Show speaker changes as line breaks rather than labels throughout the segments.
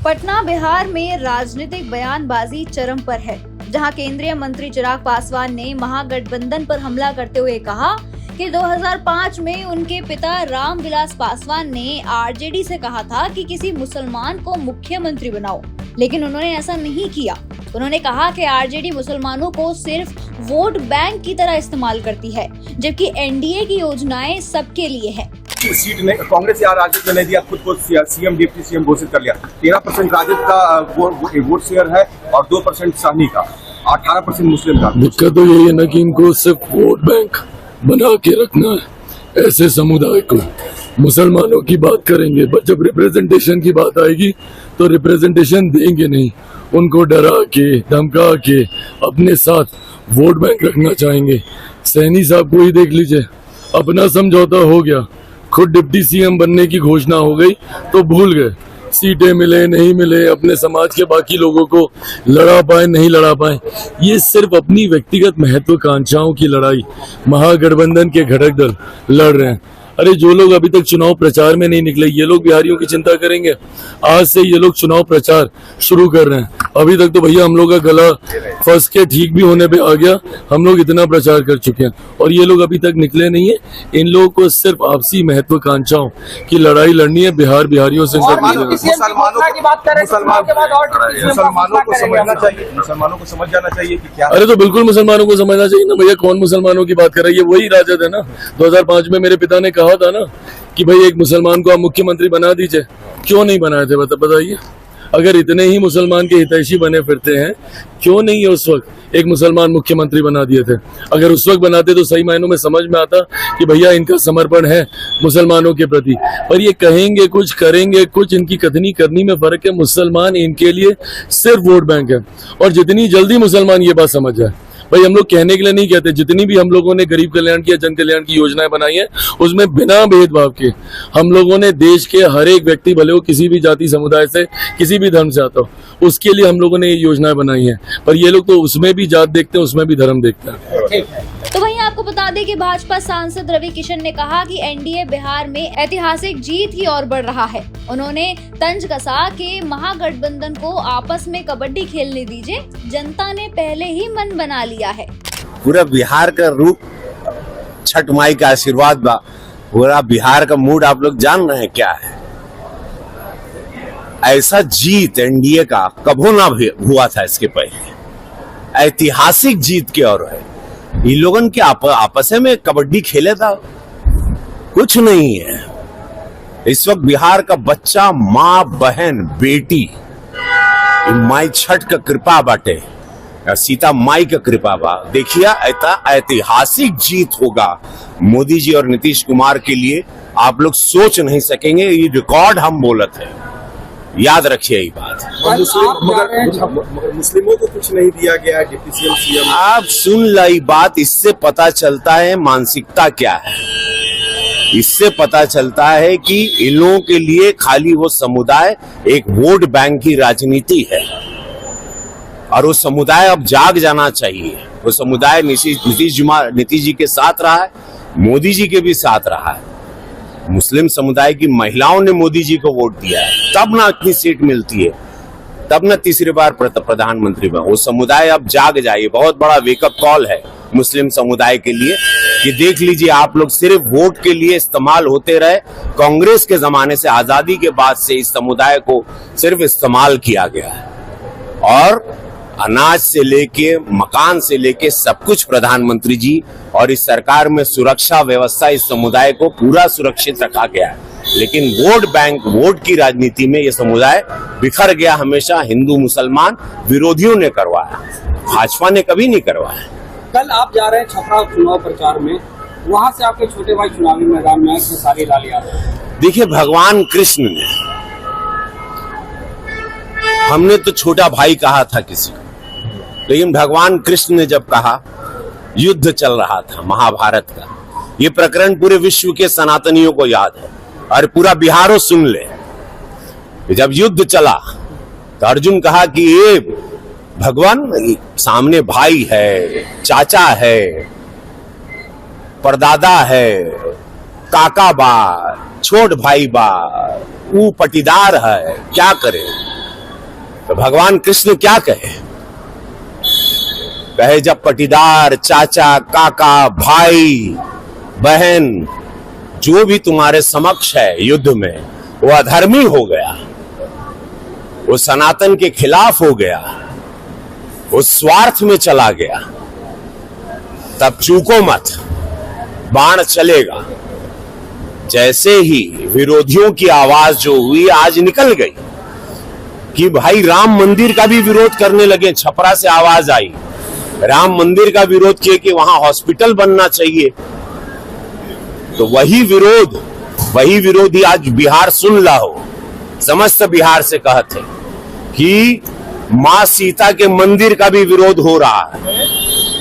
पटना बिहार में राजनीतिक बयानबाजी चरम पर है, जहां केंद्रीय मंत्री चिराग पासवान ने महागठबंधन पर हमला करते हुए कहा कि 2005 में उनके पिता रामविलास पासवान ने आरजेडी से कहा था कि किसी मुसलमान को मुख्यमंत्री बनाओ, लेकिन उन्होंने ऐसा नहीं किया। उन्होंने कहा कि आरजेडी मुसलमानों को सिर्फ वोट बैंक की तरह इस्तेमाल करती है, जबकि एनडीए की योजनाएं सबके लिए है।
सीट ने कांग्रेस या राजद ने नहीं दिया, खुद को सीएम डिप्टी सीएम घोषित कर लिया। 13% राजद का वोट शेयर है और 2% साहनी का, 18% मुस्लिम का।
दिक्कत तो यही है ना कि इनको सिर्फ वोट बैंक बना के रखना है। ऐसे समुदाय को मुसलमानों की बात करेंगे, जब रिप्रेजेंटेशन की बात आएगी तो रिप्रेजेंटेशन देंगे नहीं। उनको डरा के धमका के अपने साथ वोट बैंक रखना चाहेंगे। सैनी साहब को ही देख लीजिए, अपना समझौता हो गया, खुद डिप्टी सीएम बनने की घोषणा हो गई तो भूल गए। सीटें मिले नहीं मिले, अपने समाज के बाकी लोगों को लड़ा पाए नहीं लड़ा पाए, ये सिर्फ अपनी व्यक्तिगत महत्वाकांक्षाओं की लड़ाई महागठबंधन के घटक दल लड़ रहे हैं। अरे जो लोग अभी तक चुनाव प्रचार में नहीं निकले, ये लोग बिहारियों की चिंता करेंगे। आज से ये लोग चुनाव प्रचार शुरू कर रहे हैं। अभी तक तो भैया हम लोग का गला फंस के ठीक भी होने पे आ गया। हम लोग इतना प्रचार कर चुके हैं और ये लोग अभी तक निकले नहीं है। इन लोगों को सिर्फ आपसी महत्वाकांक्षाओं की लड़ाई लड़नी है। बिहारियों से
मुसलमानों को समझना चाहिए, मुसलमानों को समझ जाना चाहिए कि क्या।
अरे तो बिल्कुल मुसलमानों को समझना चाहिए ना भैया। कौन मुसलमानों की बात कर रहा है? ये वही राजद है ना। 2005 में मेरे पिता ने कहा था ना कि भाई एक मुसलमान को आप मुख्यमंत्री बना दीजिए। क्यों नहीं बनाए थे बताइए? अगर इतने ही मुसलमान के हितैषी बने फिरते हैं, क्यों नहीं उस वक्त एक मुसलमान मुख्यमंत्री बना दिए थे? अगर उस वक्त बनाते तो सही मायनों में समझ में आता कि भैया इनका समर्पण है मुसलमानों के प्रति। पर ये कहेंगे कुछ, करेंगे कुछ, इनकी कथनी करनी में फर्क है। मुसलमान इनके लिए सिर्फ वोट बैंक है और जितनी जल्दी मुसलमान ये बात समझ जाए, भाई हम लोग कहने के लिए नहीं कहते, जितनी भी हम लोगों ने गरीब कल्याण की या जन कल्याण की योजनाएं बनाई हैं, उसमें बिना भेदभाव के हम लोगों ने देश के हर एक व्यक्ति, भले वो किसी भी जाति समुदाय से, किसी भी धर्म से आता हो, उसके लिए हम लोगों ने ये योजनाएं बनाई हैं। पर ये लोग तो उसमें भी जात देखते हैं, उसमें भी धर्म देखते हैं।
तो वहीं आपको बता दें कि भाजपा सांसद रवि किशन ने कहा कि एनडीए बिहार में ऐतिहासिक जीत की ओर बढ़ रहा है। उन्होंने तंज कसा कि महागठबंधन को आपस में कबड्डी खेलने दीजिए, जनता ने पहले ही मन बना लिया है।
पूरा बिहार का रूप छठ माई का आशीर्वाद बा। पूरा बिहार का मूड आप लोग जान रहे हैं क्या है। ऐसा जीत एनडीए का कभो ना हुआ था इसके पहले। ऐतिहासिक जीत की ओर है। इन लोगन के आपस में कबड्डी खेले था, कुछ नहीं है। इस वक्त बिहार का बच्चा, माँ, बहन, बेटी, माई छठ का कृपा बाटे, सीता माई का कृपा बा। देखिए ऐतिहासिक जीत होगा मोदी जी और नीतीश कुमार के लिए। आप लोग सोच नहीं सकेंगे, ये रिकॉर्ड हम बोलत है, याद रखिए ये बात।
मगर मुस्लिमों को कुछ नहीं दिया गया है डिप्टी सीएम।
आप सुन लाई बात, इससे पता चलता है मानसिकता क्या है। इससे पता चलता है कि इन लोगों के लिए खाली वो समुदाय एक वोट बैंक की राजनीति है और वो समुदाय अब जाग जाना चाहिए। वो समुदाय नीतीश जी के साथ रहा है, मोदी जी के भी साथ रहा है। मुस्लिम समुदाय की महिलाओं ने मोदी जी को वोट दिया है, तब ना इतनी सीट मिलती है, तब ना तीसरी बार प्रधानमंत्री बना। वो समुदाय अब जाग जाए। बहुत बड़ा वेकअप कॉल है मुस्लिम समुदाय के लिए कि देख लीजिए आप लोग सिर्फ वोट के लिए इस्तेमाल होते रहे। कांग्रेस के जमाने से, आजादी के बाद से इस समुदाय को सिर्फ इस्तेमाल किया गया है और अनाज से लेके मकान से लेके सब कुछ प्रधानमंत्री जी और इस सरकार में सुरक्षा व्यवस्था इस समुदाय को पूरा सुरक्षित रखा गया है। लेकिन वोट बैंक, वोट की राजनीति में ये समुदाय बिखर गया। हमेशा हिंदू मुसलमान विरोधियों ने करवाया, भाजपा ने कभी नहीं करवाया।
कल आप जा रहे हैं छपरा चुनाव प्रचार में, वहां से आपके छोटे भाई चुनावी मैदान में खेसारी लाल यादव।
देखिए भगवान कृष्ण ने, हमने तो छोटा भाई कहा था किसी को, लेकिन भगवान कृष्ण ने जब कहा, युद्ध चल रहा था महाभारत का, ये प्रकरण पूरे विश्व के सनातनियों को याद है और पूरा बिहारो सुन ले। जब युद्ध चला तो अर्जुन कहा कि ये भगवान सामने भाई है, चाचा है, परदादा है, काका बा, छोट भाई बा, वो पटीदार है, क्या करे। तो भगवान कृष्ण क्या कहे? कहे जब पटीदार, चाचा, काका, भाई, बहन जो भी तुम्हारे समक्ष है युद्ध में, वो अधर्मी हो गया, वो सनातन के खिलाफ हो गया, वो स्वार्थ में चला गया, तब चूको मत, बाण चलेगा। जैसे ही विरोधियों की आवाज जो हुई आज निकल गई कि भाई राम मंदिर का भी विरोध करने लगे। छपरा से आवाज आई, राम मंदिर का विरोध किए कि वहां हॉस्पिटल बनना चाहिए। तो वही विरोधी आज बिहार सुन ला हो, समस्त बिहार से कहते कि मां सीता के मंदिर का भी विरोध हो रहा है।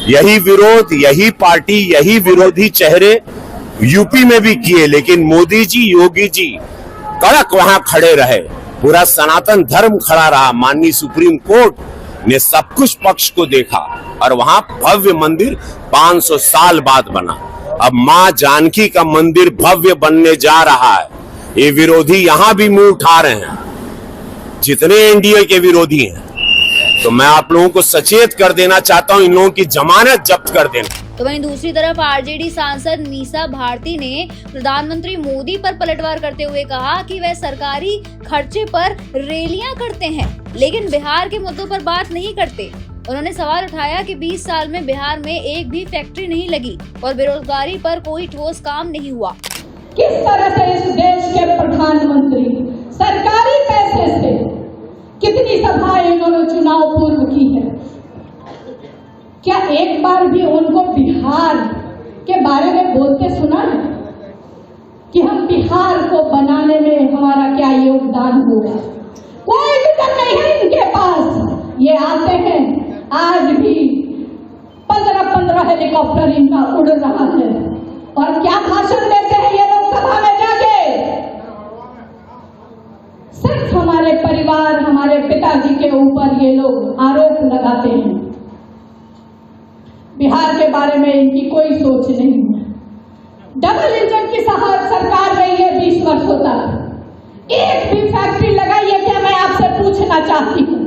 यही विरोध, यही पार्टी, यही विरोधी चेहरे यूपी में भी किए, लेकिन मोदी जी, योगी जी कड़क वहां खड़े रहे, पूरा सनातन धर्म खड़ा रहा। माननीय सुप्रीम कोर्ट ने सब कुछ पक्ष को देखा और वहां भव्य मंदिर 500 साल बाद बना। अब मां जानकी का मंदिर भव्य बनने जा रहा है। ये विरोधी यहां भी मुंह उठा रहे हैं, जितने एनडीए के विरोधी हैं। तो मैं आप लोगों को सचेत कर देना चाहता हूं, इन लोगों की जमानत जब्त कर देना।
तो वहीं दूसरी तरफ आरजेडी सांसद मीसा भारती ने प्रधानमंत्री मोदी पर पलटवार करते हुए कहा कि वह सरकारी खर्चे पर रैलियां करते हैं, लेकिन बिहार के मुद्दों पर बात नहीं करते। उन्होंने सवाल उठाया कि 20 साल में बिहार में एक भी फैक्ट्री नहीं लगी और बेरोजगारी पर कोई ठोस काम नहीं हुआ।
किस तरह से इस देश के प्रधानमंत्री सरकारी पैसे से कितनी सभाएं इन्होंने चुनाव पूर्व की है, क्या एक बार भी उनको बिहार के बारे में बोलते सुना है कि हम बिहार को बनाने में हमारा क्या योगदान होगा? कोई विजन नहीं है इनके पास। ये आते हैं, आज भी 15-15 हेलीकॉप्टर इनका उड़ रहा है और क्या भाषण देते हैं ये लोग सभा में जाके? सिर्फ हमारे परिवार, हमारे पिताजी के ऊपर ये लोग आरोप लगाते हैं। बिहार के बारे में इनकी कोई सोच नहीं है। डबल इंजन की सरकार रही है 20 वर्षों तक, एक भी फैक्ट्री लगाई है क्या, मैं आपसे पूछना चाहती हूँ।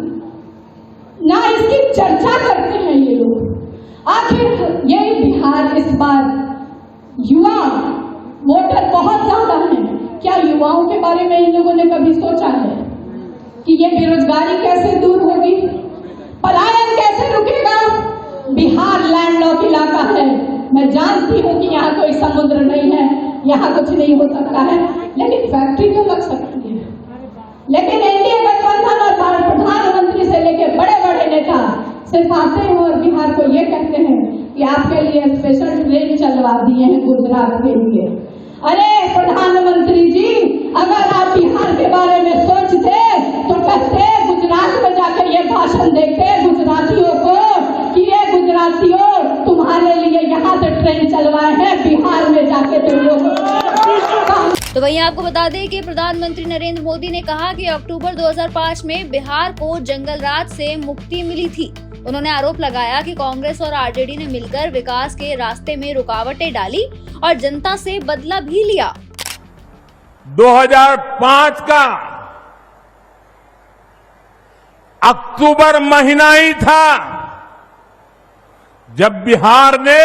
ना इसकी चर्चा करते हैं ये लोग। आखिर ये बिहार इस बार युवा वोटर बहुत ज्यादा है, क्या युवाओं के बारे में इन लोगों ने कभी सोचा है कि ये बेरोजगारी कैसे दूर होगी, पलायन कैसे रुकेगा? बिहार लैंडलॉक इलाका है, मैं जानती हूँ कि यहाँ कोई समुद्र नहीं है, यहाँ कुछ नहीं हो सकता है, लेकिन फैक्ट्री तो लग सकती है। लेकिन एनडीए गठबंधन और प्रधानमंत्री से लेकर बड़े बड़े नेता सिर्फ आते हैं और बिहार को ये कहते हैं कि आपके लिए स्पेशल ट्रेन चलवा दिए हैं गुजरात के लिए। अरे प्रधानमंत्री जी, अगर आप बिहार के बारे में सोचते तो कहते गुजरात में जाकर ये भाषण देते गुजरातियों को कि ये गुजरातियों तुम्हारे लिए यहाँ से ट्रेन चलवाए हैं, बिहार में जाके तुम लोग।
तो वहीं आपको बता दें कि प्रधानमंत्री नरेंद्र मोदी ने कहा कि अक्टूबर 2005 में बिहार को जंगल राज से मुक्ति मिली थी। उन्होंने आरोप लगाया कि कांग्रेस और आरजेडी ने मिलकर विकास के रास्ते में रुकावटें डाली और जनता से बदला भी लिया।
2005 का अक्टूबर महीना ही था जब बिहार ने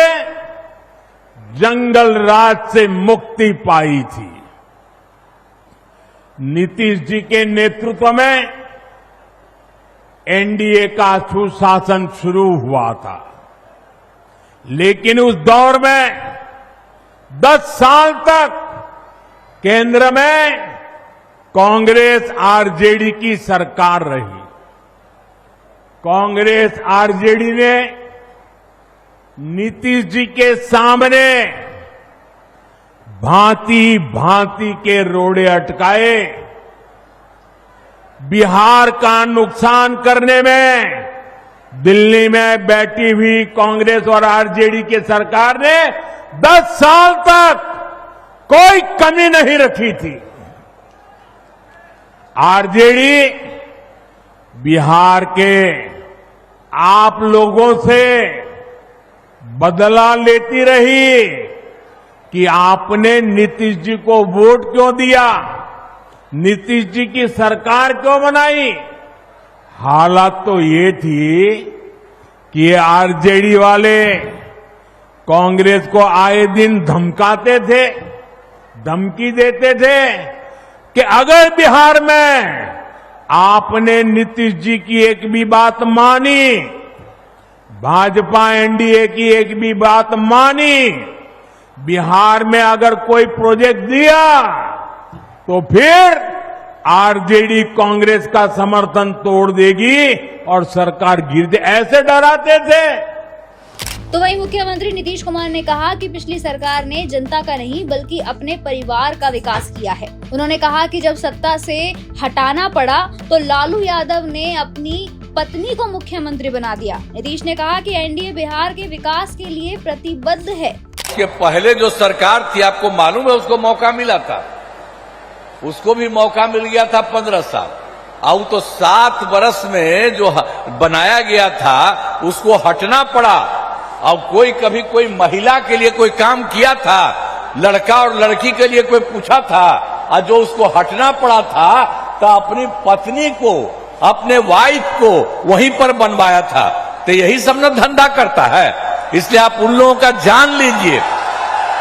जंगल राज से मुक्ति पाई थी। नीतीश जी के नेतृत्व में एनडीए का सुशासन शुरू हुआ था, लेकिन उस दौर में 10 साल तक केंद्र में कांग्रेस आरजेडी की सरकार रही। कांग्रेस आरजेडी ने नीतीश जी के सामने भांति भांति के रोड़े अटकाए। बिहार का नुकसान करने में दिल्ली में बैठी हुई कांग्रेस और आरजेडी की सरकार ने 10 साल तक कोई कमी नहीं रखी थी। आरजेडी बिहार के आप लोगों से बदला लेती रही कि आपने नीतीश जी को वोट क्यों दिया, नीतीश जी की सरकार क्यों बनाई। हालत तो ये थी कि ये आरजेडी वाले कांग्रेस को आए दिन धमकाते थे, धमकी देते थे कि अगर बिहार में आपने नीतीश जी की एक भी बात मानी, भाजपा एनडीए की एक भी बात मानी, बिहार में अगर कोई प्रोजेक्ट दिया तो फिर आरजेडी कांग्रेस का समर्थन तोड़ देगी और सरकार गिर दे, ऐसे डराते थे।
तो वहीं मुख्यमंत्री नीतीश कुमार ने कहा कि पिछली सरकार ने जनता का नहीं बल्कि अपने परिवार का विकास किया है। उन्होंने कहा कि जब सत्ता से हटाना पड़ा तो लालू यादव ने अपनी पत्नी को मुख्यमंत्री बना दिया। नीतीश ने कहा कि एनडीए बिहार के विकास के लिए प्रतिबद्ध है।
कि पहले जो सरकार थी, आपको मालूम है, उसको मौका मिला था, उसको भी मौका मिल गया था 15 साल। अब तो 7 वर्ष में जो बनाया गया था उसको हटना पड़ा। अब कभी कोई महिला के लिए कोई काम किया था, लड़का और लड़की के लिए कोई पूछा था, और जो उसको हटना पड़ा था तो अपनी पत्नी को, अपने वाइफ को वहीं पर बनवाया था। तो यही सब न धंधा करता है। इसलिए आप उन लोगों का जान लीजिए,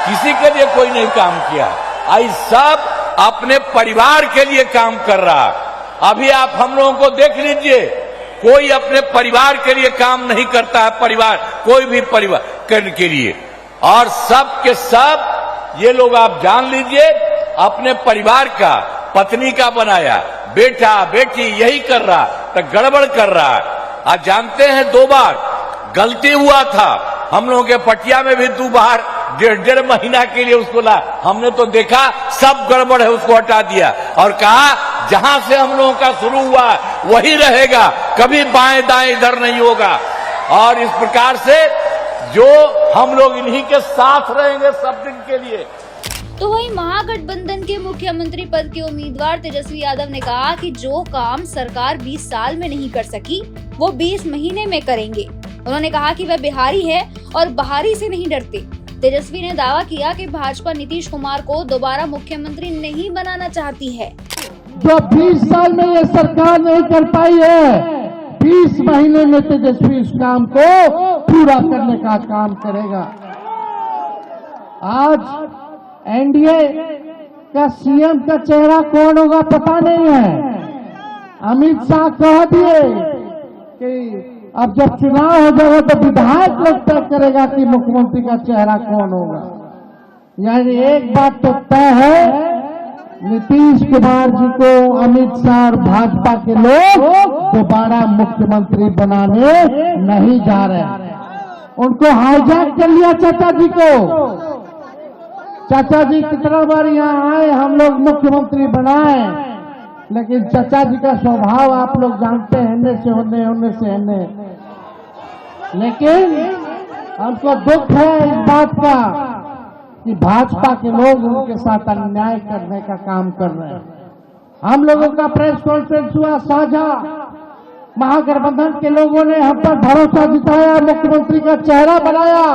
किसी के लिए कोई नहीं काम किया, आई सब अपने परिवार के लिए काम कर रहा। अभी आप हम लोगों को देख लीजिए, कोई अपने परिवार के लिए काम नहीं करता है, परिवार कोई भी परिवार करने के लिए, और सब के सब ये लोग आप जान लीजिए अपने परिवार का, पत्नी का बनाया, बेटा बेटी यही कर रहा, तो गड़बड़ कर रहा है। आज जानते हैं 2 बार गलती हुआ था, हम लोगों के पटिया में भी 2 बार 1.5 महीना के लिए उसको ला, हमने तो देखा सब गड़बड़ है, उसको हटा दिया और कहा जहां से हम लोगों का शुरू हुआ वही रहेगा, कभी बाएं दाएं इधर नहीं होगा। और इस प्रकार से जो हम लोग इन्हीं के साथ रहेंगे सब दिन के लिए।
तो वहीं महागठबंधन के मुख्यमंत्री पद के उम्मीदवार तेजस्वी यादव ने कहा कि जो काम सरकार 20 साल में नहीं कर सकी वो 20 महीने में करेंगे। उन्होंने कहा कि वह बिहारी है और बाहरी से नहीं डरते। तेजस्वी ने दावा किया कि भाजपा नीतीश कुमार को दोबारा मुख्यमंत्री नहीं बनाना चाहती है।
जो 20 साल में ये सरकार नहीं कर पाई है, 20 महीने में तेजस्वी इस काम को पूरा करने का काम करेगा। आज एनडीए का सीएम का चेहरा कौन होगा पता नहीं है। अमित शाह कह दिए कि अब जब चुनाव हो जाएगा तो विधायक लोग तय करेगा कि मुख्यमंत्री का चेहरा कौन होगा। यानी एक बात तो तय है, नीतीश कुमार जी को अमित शाह और भाजपा के लोग दोबारा मुख्यमंत्री बनाने नहीं जा रहे। उनको हाईजैक कर लिया चाचा जी को। चाचा जी कितना बार यहाँ आए, हम लोग मुख्यमंत्री बनाए, लेकिन चाचा जी का स्वभाव आप लोग जानते हैं, होने से होने, होने से होने। लेकिन हमको दुख है इस बात का कि भाजपा के लोग उनके साथ अन्याय करने का काम कर रहे हैं। हम लोगों का प्रेस कॉन्फ्रेंस हुआ साझा, महागठबंधन के लोगों ने हम पर भरोसा जताया, मुख्यमंत्री का चेहरा बनाया,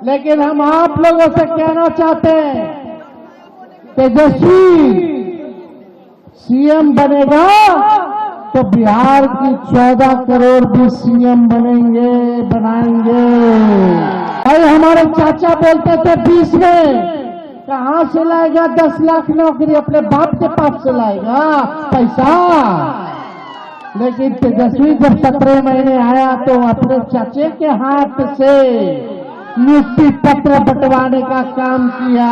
लेकिन हम आप लोगों से कहना चाहते हैं, तेजस्वी सीएम बनेगा तो बिहार की 14 करोड़ भी सीएम बनाएंगे। भाई हमारे चाचा बोलते थे 20 में, कहां से लाएगा 10 लाख नौकरी, अपने बाप के पास से लाएगा पैसा। लेकिन तेजस्वी जब 17 महीने आया तो अपने चाचे के हाथ से नियुक्ति पत्र बंटवाने का काम किया,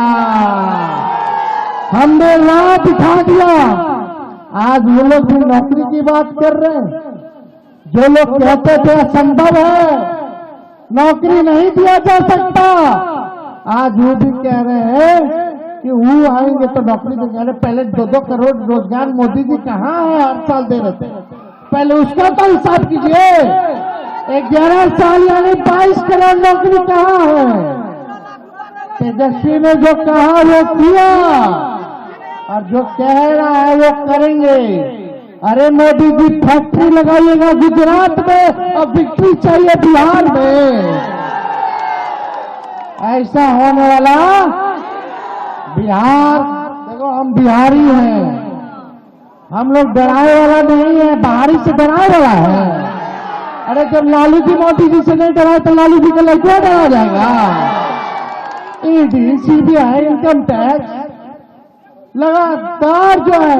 हमने राह दिखा दिया। आज वो लोग भी नौकरी की बात कर रहे हैं। जो लोग कहते थे असंभव है, नौकरी नहीं दिया जा सकता, आज वो भी कह रहे हैं कि वो आएंगे तो नौकरी देंगे। पहले 2-2 करोड़ रोजगार मोदी जी कहाँ है, हर साल दे रहे थे, पहले उसका तो हिसाब कीजिए। 11 साल यानी 22 करोड़ नौकरी कहाँ है। तेजस्वी ने जो कहा वो किया, और जो कह रहा है वो करेंगे। अरे मोदी जी फैक्ट्री लगाइएगा गुजरात में और विक्ट्री चाहिए बिहार में। ऐसा होने वाला बिहार, देखो हम बिहारी हैं, हम लोग डराए वाला नहीं है, बाहरी से डराए वाला है? अरे जब लालू जी मोदी जी से नहीं डराए तो लालू जी को लड़कियां डरा जाएगा? ईडी, सीबीआई, इनकम टैक्स लगातार जो है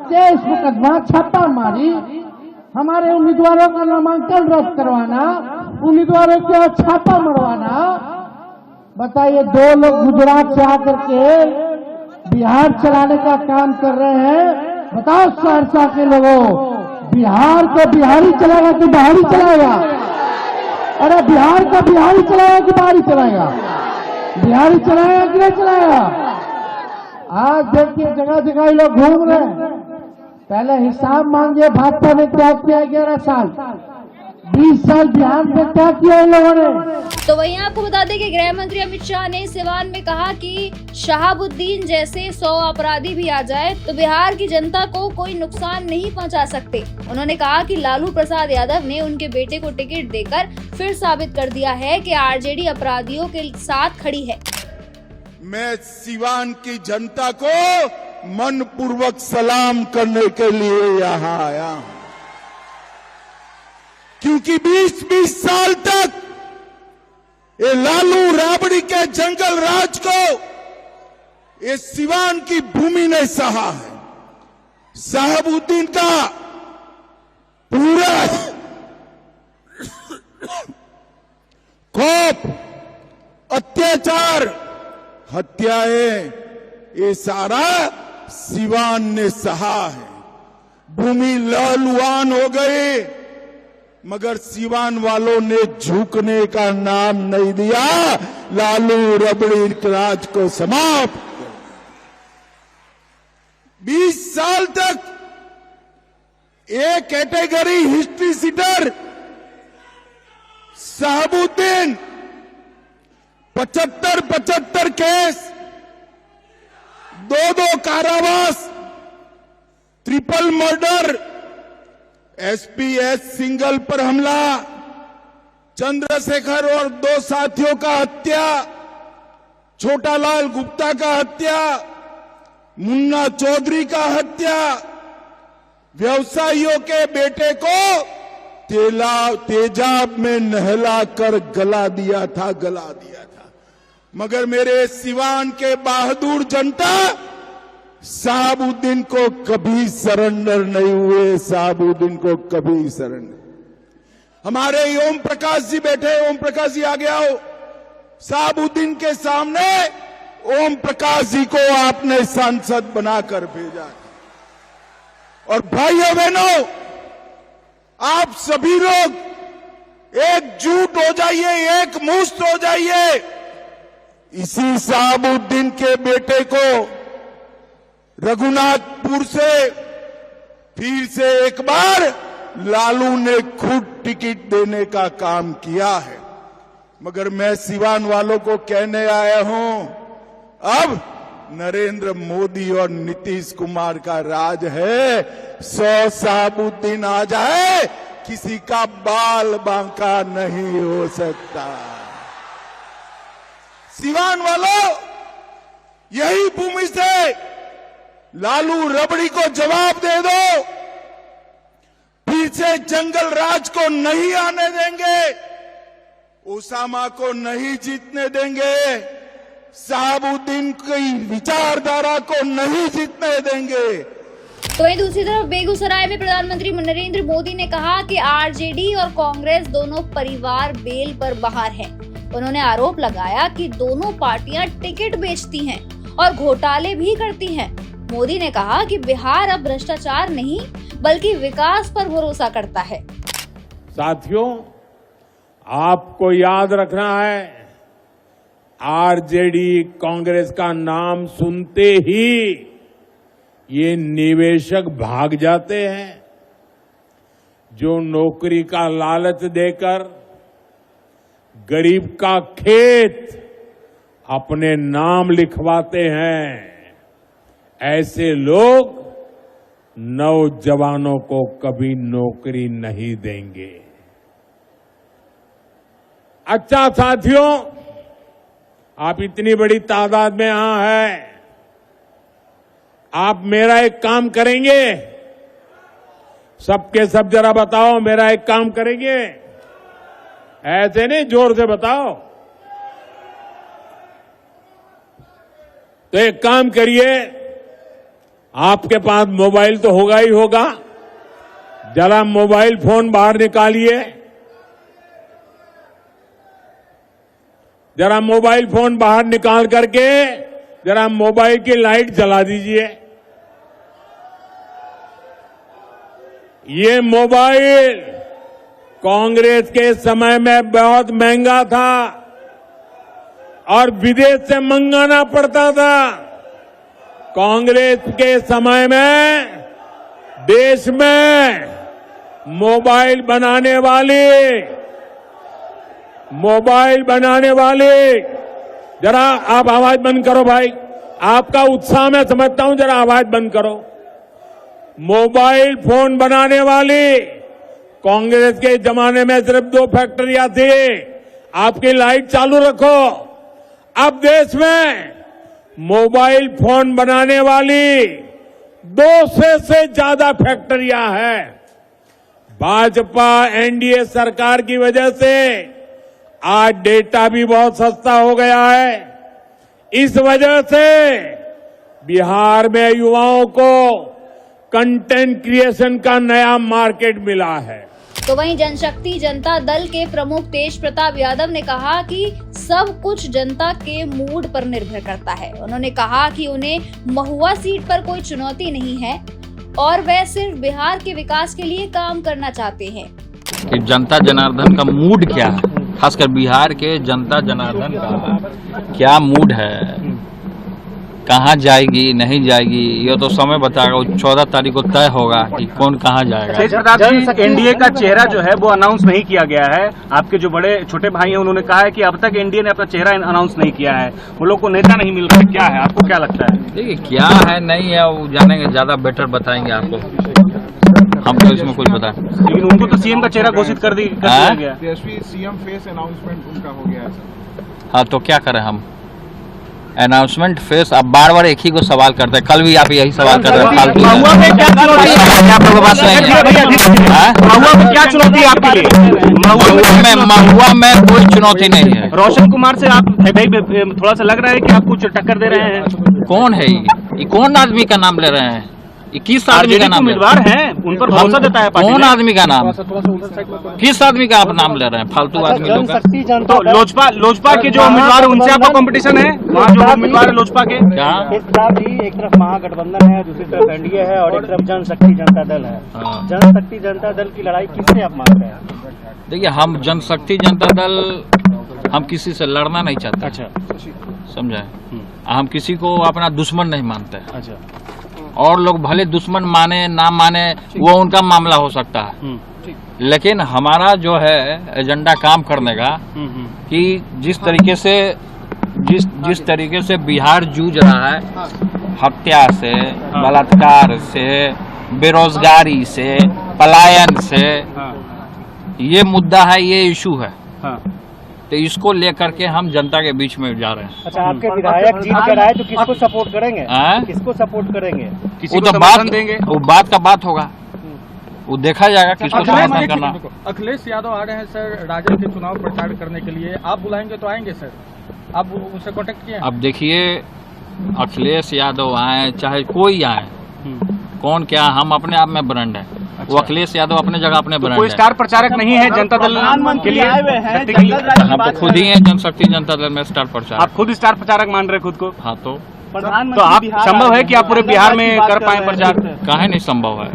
केस मुकदमा छापा मारी, हमारे उम्मीदवारों का नामांकन रद्द करवाना, उम्मीदवारों को छापा मरवाना। बताइए, 2 लोग गुजरात से आकर के बिहार चलाने का काम कर रहे हैं। बताओ सहरसा के लोगों, बिहार को बिहारी चलाएगा कि बाहरी चलाएगा? अरे बिहार को बिहारी चलाएगा कि बाहरी चलाएगा? बिहारी चलाएगा कि नहीं चलाएगा? आज देखिए जगह जगह लोग घूम रहे हैं। पहले हिसाब मांगिए, भाजपा ने क्या किया 11 साल, 20 साल बिहार में क्या किया इन लोगों ने।
तो वहीं आपको बता दें कि गृह मंत्री अमित शाह ने सिवान में कहा कि शहाबुद्दीन जैसे 100 अपराधी भी आ जाए तो बिहार की जनता को कोई नुकसान नहीं पहुंचा सकते। उन्होंने कहा कि लालू प्रसाद यादव ने उनके बेटे को टिकट देकर फिर साबित कर दिया है कि आरजेडी अपराधियों के साथ खड़ी है।
मैं सिवान की जनता को मनपूर्वक सलाम करने के लिए यहाँ आया हूं, क्योंकि 20-20 साल तक ये लालू राबड़ी के जंगल राज को ये सिवान की भूमि ने सहा है। शहाबुद्दीन का पूरा खौफ, अत्याचार, हत्याएं, ये सारा सिवान ने सहा है। भूमि लहलुहान हो गई, मगर सिवान वालों ने झुकने का नाम नहीं दिया। लालू रबड़ी राज को समाप्त। 20 साल तक एक category history sheeter Shahabuddin 75 case, 2 कारावास, ट्रिपल मर्डर, एसपीएस सिंगल पर हमला, चंद्रशेखर और 2 साथियों का हत्या, छोटालाल गुप्ता का हत्या, मुन्ना चौधरी का हत्या, व्यवसायियों के बेटे को तेजाब में नहलाकर गला दिया था। मगर मेरे सिवान के बहादुर जनता शहाबुद्दीन को कभी सरेंडर नहीं हुए। शहाबुद्दीन को कभी सरेंडर। हमारे ओम प्रकाश जी बैठे, ओम प्रकाश जी आगे आओ। शहाबुद्दीन के सामने ओम प्रकाश जी को आपने सांसद बनाकर भेजा। और भाइयों बहनों, आप सभी लोग एकजुट हो जाइए, एक मुश्त हो जाइए। इसी शहाबुद्दीन के बेटे को रघुनाथपुर से फिर से एक बार लालू ने खुद टिकट देने का काम किया है। मगर मैं सिवान वालों को कहने आया हूं, अब नरेंद्र मोदी और नीतीश कुमार का राज है। 100 शहाबुद्दीन आ जाए, किसी का बाल बांका नहीं हो सकता। सिवान वालों, यही भूमि से लालू रबड़ी को जवाब दे दो। फिर से जंगल राज को नहीं आने देंगे, ओसामा को नहीं जीतने देंगे, शहाबुद्दीन की विचारधारा को नहीं जीतने देंगे।
तो वहीं दूसरी तरफ बेगूसराय में प्रधानमंत्री नरेंद्र मोदी ने कहा कि आरजेडी और कांग्रेस दोनों परिवार बेल पर बाहर हैं। उन्होंने आरोप लगाया कि दोनों पार्टियां टिकट बेचती हैं और घोटाले भी करती हैं। मोदी ने कहा कि बिहार अब भ्रष्टाचार नहीं बल्कि विकास पर भरोसा करता है।
साथियों, आपको याद रखना है, आरजेडी कांग्रेस का नाम सुनते ही ये निवेशक भाग जाते हैं, जो नौकरी का लालच देकर गरीब का खेत अपने नाम लिखवाते हैं। ऐसे लोग नौजवानों को कभी नौकरी नहीं देंगे। अच्छा साथियों, आप इतनी बड़ी तादाद में यहां हैं, आप मेरा एक काम करेंगे, सबके सब जरा बताओ, मेरा एक काम करेंगे, ऐसे नहीं, जोर से बताओ। तो एक काम करिए, आपके पास मोबाइल तो होगा ही होगा, जरा मोबाइल फोन बाहर निकालिए, जरा मोबाइल फोन बाहर निकाल करके जरा मोबाइल की लाइट जला दीजिए। ये मोबाइल कांग्रेस के समय में बहुत महंगा था और विदेश से मंगाना पड़ता था। कांग्रेस के समय में देश में मोबाइल बनाने वाले, जरा आप आवाज बंद करो भाई, आपका उत्साह मैं समझता हूं, जरा आवाज बंद करो। मोबाइल फोन बनाने वाली कांग्रेस के जमाने में सिर्फ 2 फैक्ट्रियां थी। आपकी लाइट चालू रखो। अब देश में मोबाइल फोन बनाने वाली 200 से ज्यादा फैक्ट्रियां हैं। भाजपा एनडीए सरकार की वजह से आज डेटा भी बहुत सस्ता हो गया है। इस वजह से बिहार में युवाओं को कंटेंट क्रिएशन का नया मार्केट मिला है।
तो वहीं जनशक्ति जनता दल के प्रमुख तेज प्रताप यादव ने कहा कि सब कुछ जनता के मूड पर निर्भर करता है। उन्होंने कहा कि उन्हें महुआ सीट पर कोई चुनौती नहीं है और वे सिर्फ बिहार के विकास के लिए काम करना चाहते हैं।
कि जनता जनार्दन का मूड क्या है, खासकर बिहार के जनता जनार्दन का क्या मूड है, कहाँ जाएगी नहीं जाएगी, ये तो समय बताएगा। 14 तारीख को तय होगा कि कौन कहाँ जाएगा।
एनडीए का चेहरा जो है वो अनाउंस नहीं किया गया है। आपके जो बड़े छोटे भाई हैं उन्होंने कहा है कि अब तक एनडीए ने अपना चेहरा अनाउंस नहीं किया है, वो लोग को नेता नहीं मिल रहा। क्या है, आपको क्या लगता है?
देखिए क्या है नहीं है वो जानेंगे, ज्यादा बेटर बताएंगे आपको, हम तो इसमें कुछ बता।
लेकिन उनको तो सीएम का चेहरा घोषित कर दिया गया।
तेजस्वी सीएम फेस अनाउंसमेंट उनका हो गया है।
हाँ तो क्या करें हम, अनाउंसमेंट फेस। अब बार बार एक ही को सवाल करते हैं, कल भी आप यही सवाल कर रहे हैं, फालतू
क्या चुनौती है आपके लिए?
महुआ में कोई चुनौती नहीं है।
रोशन कुमार से आप थोड़ा सा लग रहा है कि आप कुछ टक्कर दे रहे हैं।
कौन है ये कौन आदमी का नाम ले रहे हैं? 21 आदमी का नाम
उम्मीदवार हैं, उन पर भरोसा देता है।
कौन आदमी का नाम, किस आदमी का आप नाम ले रहे हैं? फालतू आदमी लोग का।
तो लोजपा के जो उम्मीदवार है उनसे आपका कंपटीशन है? वहाँ जो उम्मीदवार है लोजपा के,
एक तरफ महागठबंधन है, दूसरी तरफ एनडीए है और एक तरफ जनशक्ति जनता दल है। जनशक्ति जनता दल की लड़ाई किससे आप मान रहे हैं?
देखिए हम जनशक्ति जनता दल हम किसी से लड़ना नहीं चाहते।
अच्छा,
समझे, हम किसी को अपना दुश्मन नहीं मानते।
अच्छा,
और लोग भले दुश्मन माने ना माने वो उनका मामला हो सकता है, लेकिन हमारा जो है एजेंडा काम करने का कि जिस तरीके से बिहार जूझ रहा है, हत्या से, बलात्कार से, बेरोजगारी से, पलायन से, ये मुद्दा है, ये इशू है। तो इसको लेकर के हम जनता के बीच में जा रहे हैं।
अच्छा, आपके विधायक जीत कर आए तो किसको सपोर्ट करेंगे? किसको सपोर्ट करेंगे?
वो तो बात का बात होगा, वो देखा जाएगा किसको समर्थन करना।
अखिलेश यादव आ रहे हैं सर राजद के चुनाव प्रचार करने के लिए, आप बुलाएंगे तो आएंगे सर? आप उनसे कॉन्टेक्ट किए?
अब देखिए अखिलेश यादव आए चाहे कोई आए, कौन क्या, हम अपने आप में ब्रांड है। अच्छा। वो अखिलेश यादव अपने जगह अपने ब्रांड है।
कोई स्टार प्रचारक नहीं है जनता दल के लिए?
हम तो खुद ही हैं जनशक्ति जनता दल में स्टार प्रचारक।
आप खुद स्टार प्रचारक मान रहे खुद को?
हाँ तो
आप संभव है कि आप पूरे बिहार में कर पाए प्रचार?
काहे नहीं संभव है,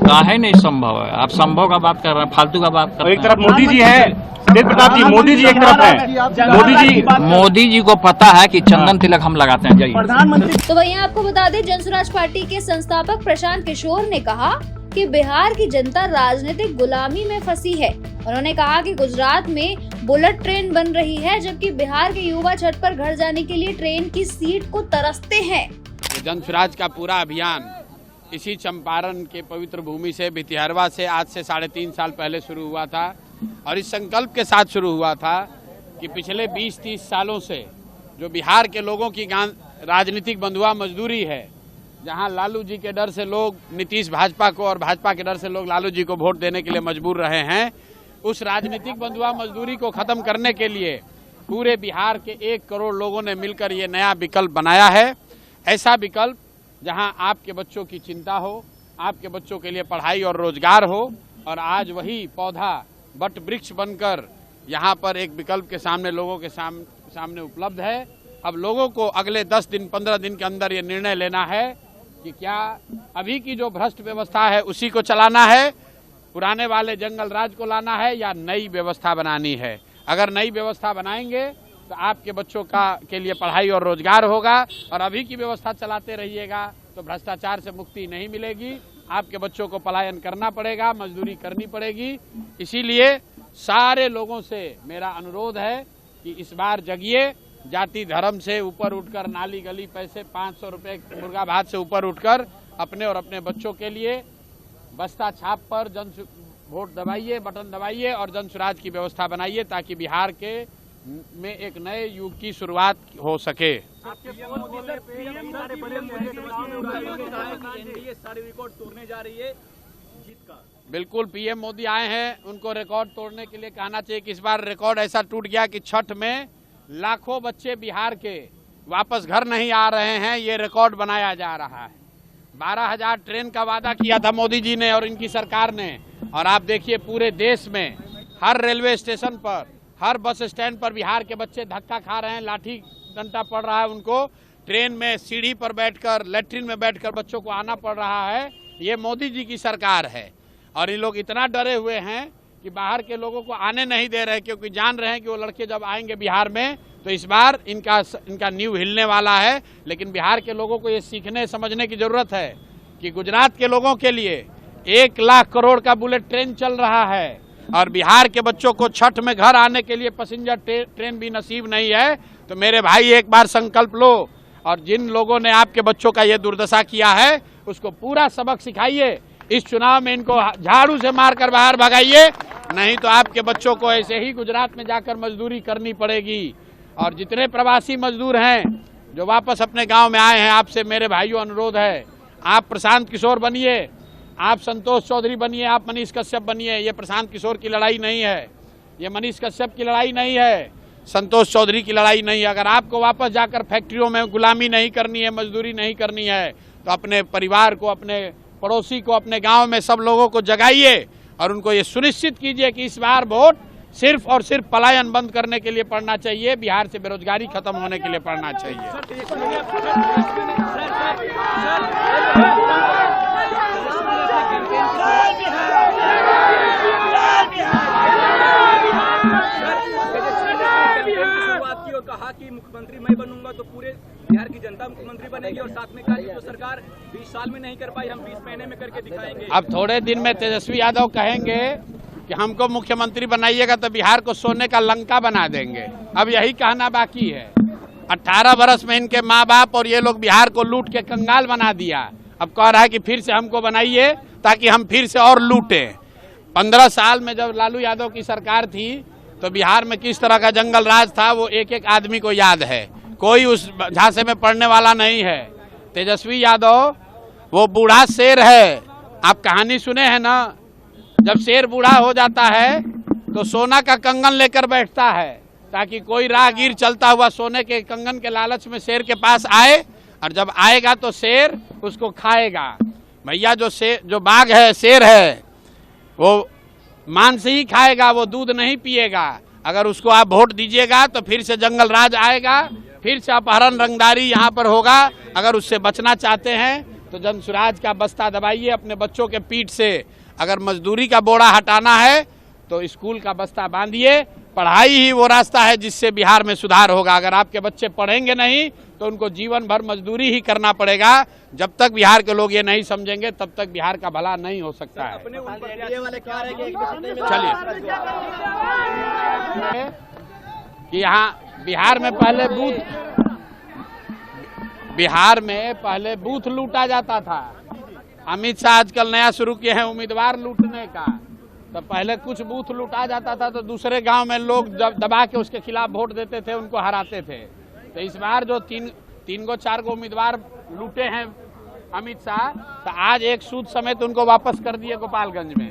काहे नहीं संभव है? आप संभव का बात कर रहे हैं, फालतू का बात कर रहे हैं।
एक तरफ मोदी जी है, तेज प्रताप जी, मोदी जी एक तरफ है।
मोदी जी को पता है कि चंदन तिलक हम लगाते हैं। जाइए।
तो वहीं आपको बता दें, जनसुराज पार्टी के संस्थापक प्रशांत किशोर ने कहा कि बिहार की जनता राजनीतिक गुलामी में फंसी है। उन्होंने कहा कि गुजरात में बुलेट ट्रेन बन रही है, जबकि बिहार के युवा छत पर घर जाने के लिए ट्रेन की सीट को तरसते हैं।
जनसुराज का पूरा अभियान इसी चंपारण के पवित्र भूमि से, भितिहरवा से आज से 3.5 साल पहले शुरू हुआ था और इस संकल्प के साथ शुरू हुआ था कि पिछले 20-30 सालों से जो बिहार के लोगों की राजनीतिक बंधुआ मजदूरी है, जहां लालू जी के डर से लोग नीतीश भाजपा को और भाजपा के डर से लोग लालू जी को वोट देने के लिए मजबूर रहे हैं, उस राजनीतिक बंधुआ मजदूरी को खत्म करने के लिए पूरे बिहार के 1 करोड़ लोगों ने मिलकर ये नया विकल्प बनाया है। ऐसा विकल्प जहां आपके बच्चों की चिंता हो, आपके बच्चों के लिए पढ़ाई और रोजगार हो, और आज वही पौधा वट वृक्ष बनकर यहाँ पर एक विकल्प के सामने लोगों के सामने उपलब्ध है। अब लोगों को अगले 10 दिन 15 दिन के अंदर ये निर्णय लेना है कि क्या अभी की जो भ्रष्ट व्यवस्था है उसी को चलाना है, पुराने वाले जंगल राज को लाना है, या नई व्यवस्था बनानी है। अगर नई व्यवस्था बनाएंगे तो आपके बच्चों के लिए पढ़ाई और रोजगार होगा, और अभी की व्यवस्था चलाते रहिएगा तो भ्रष्टाचार से मुक्ति नहीं मिलेगी, आपके बच्चों को पलायन करना पड़ेगा, मजदूरी करनी पड़ेगी। इसीलिए सारे लोगों से मेरा अनुरोध है कि इस बार जगिए, जाति धर्म से ऊपर उठकर, नाली गली पैसे 500 रुपए मुर्गा भात से ऊपर उठकर अपने और अपने बच्चों के लिए बस्ता छाप पर वोट दबाइए, बटन दबाइए और जन स्वराज की व्यवस्था बनाइए, ताकि बिहार में एक नए युग की शुरुआत हो सके। बिल्कुल, पीएम मोदी आए हैं, उनको रिकॉर्ड तोड़ने के लिए कहना चाहिए कि इस बार रिकॉर्ड ऐसा टूट गया कि छठ में लाखों बच्चे बिहार के वापस घर नहीं आ रहे हैं, ये रिकॉर्ड बनाया जा रहा है। 12,000 ट्रेन का वादा किया था मोदी जी ने और इनकी सरकार ने, और आप देखिए पूरे देश में हर रेलवे स्टेशन पर, हर बस स्टैंड पर बिहार के बच्चे धक्का खा रहे हैं, लाठी डंडा पड़ रहा है उनको, ट्रेन में सीढ़ी पर बैठकर, लैट्रिन में बैठकर बच्चों को आना पड़ रहा है। ये मोदी जी की सरकार है, और ये लोग इतना डरे हुए हैं कि बाहर के लोगों को आने नहीं दे रहे, क्योंकि जान रहे हैं कि वो लड़के जब आएंगे बिहार में तो इस बार इनका नींव हिलने वाला है। लेकिन बिहार के लोगों को ये सीखने समझने की जरूरत है कि गुजरात के लोगों के लिए 1 लाख करोड़ का बुलेट ट्रेन चल रहा है, और बिहार के बच्चों को छठ में घर आने के लिए पैसेंजर ट्रेन भी नसीब नहीं है। तो मेरे भाई, एक बार संकल्प लो, और जिन लोगों ने आपके बच्चों का ये दुर्दशा किया है उसको पूरा सबक सिखाइए। इस चुनाव में इनको झाड़ू से मारकर बाहर भगाइए, नहीं तो आपके बच्चों को ऐसे ही गुजरात में जाकर मजदूरी करनी पड़ेगी। और जितने प्रवासी मजदूर हैं जो वापस अपने गांव में आए हैं, आपसे मेरे भाइयों अनुरोध है, आप प्रशांत किशोर बनिए, आप संतोष चौधरी बनिए, आप मनीष कश्यप बनिए। ये प्रशांत किशोर की लड़ाई नहीं है, ये मनीष कश्यप की लड़ाई नहीं है, संतोष चौधरी की लड़ाई नहीं है। अगर आपको वापस जाकर फैक्ट्रियों में गुलामी नहीं करनी है, मजदूरी नहीं करनी है, तो अपने परिवार को, अपने पड़ोसी को, अपने गांव में सब लोगों को जगाइए और उनको ये सुनिश्चित कीजिए कि इस बार वोट सिर्फ और सिर्फ पलायन बंद करने के लिए पड़ना चाहिए, बिहार से बेरोजगारी खत्म होने के लिए पड़ना चाहिए।
कहा कि मुख्यमंत्री मैं बनूंगा तो पूरे बिहार की जनता मुख्यमंत्री बनेगी, और साथ में कहा कि जो सरकार 20 साल में नहीं कर पाई हम 20 महीने में करके दिखाएंगे।
अब थोड़े दिन में तेजस्वी यादव कहेंगे कि हमको मुख्यमंत्री बनाइएगा तो बिहार को सोने का लंका बना देंगे। अब यही कहना बाकी है। 18 बरस में इनके माँ बाप और ये लोग बिहार को लूट के कंगाल बना दिया। अब कह रहा है कि फिर से हमको बनाइए ताकि हम फिर से और लूटें। 15 साल में जब लालू यादव की सरकार थी तो बिहार में किस तरह का जंगल राज था वो एक एक आदमी को याद है, कोई उस झांसे में पड़ने वाला नहीं है। तेजस्वी यादव वो बूढ़ा शेर है, आप कहानी सुने हैं ना, जब शेर बूढ़ा हो जाता है तो सोना का कंगन लेकर बैठता है ताकि कोई राहगीर चलता हुआ सोने के कंगन के लालच में शेर के पास आए, और जब आएगा तो शेर उसको खाएगा। भैया जो बाघ है, शेर है, वो मांस ही खाएगा, वो दूध नहीं पिएगा। अगर उसको आप वोट दीजिएगा तो फिर से जंगल राज आएगा, फिर से अपहरण रंगदारी यहाँ पर होगा। अगर उससे बचना चाहते हैं तो जन स्वराज का बस्ता दबाइए अपने बच्चों के पीठ से। अगर मजदूरी का बोरा हटाना है तो स्कूल का बस्ता बांधिए। पढ़ाई ही वो रास्ता है जिससे बिहार में सुधार होगा। अगर आपके बच्चे पढ़ेंगे नहीं तो उनको जीवन भर मजदूरी ही करना पड़ेगा। जब तक बिहार के लोग ये नहीं समझेंगे तब तक बिहार का भला नहीं हो सकता है। चलिए कि यहाँ बिहार में पहले बूथ लूटा जाता था। अमित शाह आजकल नया शुरू किए हैं उम्मीदवार लूटने का। तो पहले कुछ बूथ लूटा जाता था तो दूसरे गांव में लोग दबा के उसके खिलाफ वोट देते थे, उनको हराते थे। तो इस बार जो तीन गो 4 गो उम्मीदवार लूटे हैं अमित शाह, तो आज एक सूद समेत उनको वापस कर दिए गोपालगंज में,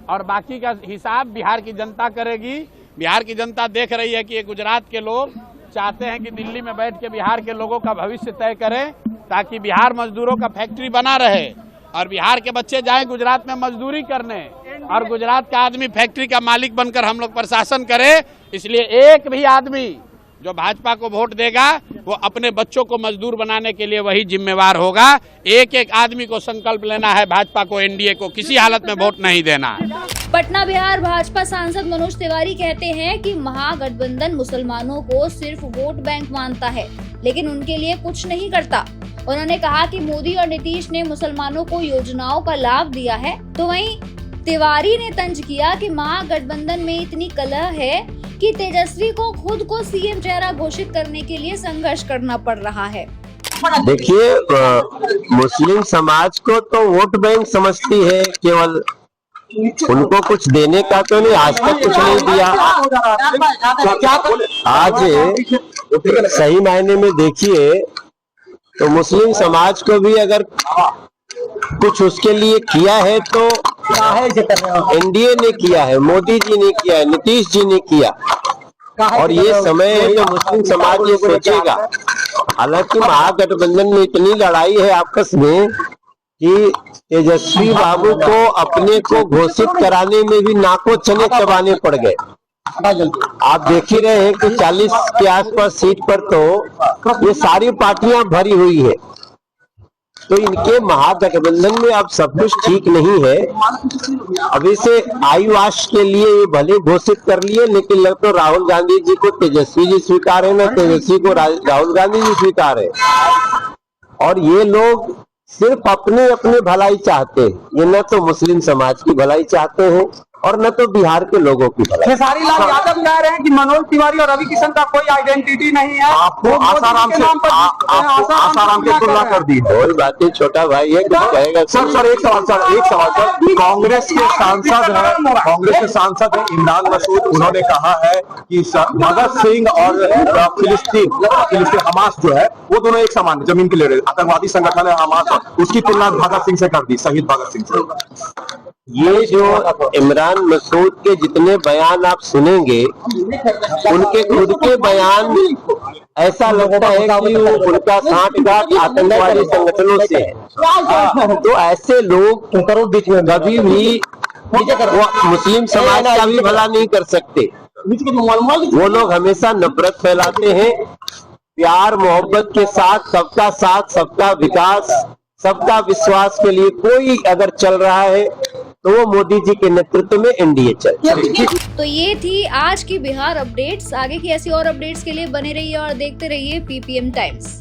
और बाकी का हिसाब बिहार की जनता करेगी। बिहार की जनता देख रही है कि ये गुजरात के लोग चाहते हैं कि दिल्ली में बैठ के बिहार के लोगों का भविष्य तय करें, ताकि बिहार मजदूरों का फैक्ट्री बना रहे और बिहार के बच्चे जाएं गुजरात में मजदूरी करने, और गुजरात का आदमी फैक्ट्री का मालिक बनकर हम लोग प्रशासन करे। इसलिए एक भी आदमी जो भाजपा को वोट देगा वो अपने बच्चों को मजदूर बनाने के लिए वही जिम्मेवार होगा। एक एक आदमी को संकल्प लेना है, भाजपा को, एनडीए को किसी हालत में वोट नहीं देना।
पटना बिहार भाजपा सांसद मनोज तिवारी कहते हैं कि महागठबंधन मुसलमानों को सिर्फ वोट बैंक मानता है, लेकिन उनके लिए कुछ नहीं करता। उन्होंने कहा कि मोदी और नीतीश ने मुसलमानों को योजनाओं का लाभ दिया है, तो वहीं तिवारी ने तंज किया कि महागठबंधन में इतनी कलह है कि तेजस्वी को खुद को सीएम चेहरा घोषित करने के लिए संघर्ष करना पड़ रहा है।
देखिए, मुस्लिम समाज को तो वोट बैंक समझती है, केवल उनको कुछ देने का तो नहीं, आज तक कुछ नहीं दिया। आज सही मायने में देखिए तो मुस्लिम समाज को भी अगर कुछ उसके लिए किया है तो एनडीए ने किया है, मोदी जी ने किया है, नीतीश जी ने किया, और ये समय है जो मुस्लिम समाज ये सोचेगा। हालांकि महागठबंधन में इतनी लड़ाई है आपस में कि तेजस्वी बाबू को अपने को घोषित कराने में भी नाको चने चबाने पड़ गए। आप देख ही रहे हैं कि 40 के आसपास सीट पर तो ये सारी पार्टियां भरी हुई है, तो इनके महागठबंधन में अब सब कुछ ठीक नहीं है। अभी से आयुवाश के लिए ये भले घोषित कर लिए, लेकिन लग तो राहुल गांधी जी को तेजस्वी जी स्वीकार है, न तेजस्वी को राहुल गांधी जी स्वीकार है, और ये लोग सिर्फ अपने अपने भलाई चाहते हैं। ये न तो मुस्लिम समाज की भलाई चाहते हैं और न तो बिहार के लोगों की भलाई।
खेसारी लाल यादव कह रहे हैं कि मनोज तिवारी और रवि किशन का कोई आइडेंटिटी नहीं है,
आपको आसाराम के तुलना कर दी।
कोई बात नहीं, छोटा भाई है, कुछ कहेगा।
सर एक सवाल सर, कांग्रेस के सांसद हैं इमरान मसूद, उन्होंने कहा है कि भगत सिंह और फिलिस्तीन हमास जो है वो दोनों एक समान है, जमीन के लिए आतंकवादी संगठन है हमास, उसकी तुलना भगत सिंह से कर दी, शहीद भगत सिंह से।
ये जो इमरान मसूद के जितने बयान आप सुनेंगे, उनके खुद के बयान ऐसा लगता है कि उनका साठगांठ आतंकवादी संगठनों से है। तो ऐसे लोग कभी भी मुस्लिम समाज का भी भला नहीं कर सकते। वो लोग हमेशा नफरत फैलाते हैं। प्यार मोहब्बत के साथ सबका विकास, सबका विश्वास के लिए कोई अगर चल रहा है तो वो मोदी जी के नेतृत्व में एनडीए चल।
तो ये थी आज की बिहार अपडेट्स। आगे की ऐसी और अपडेट्स के लिए बने रहिए और देखते रहिए पीपीएम टाइम्स।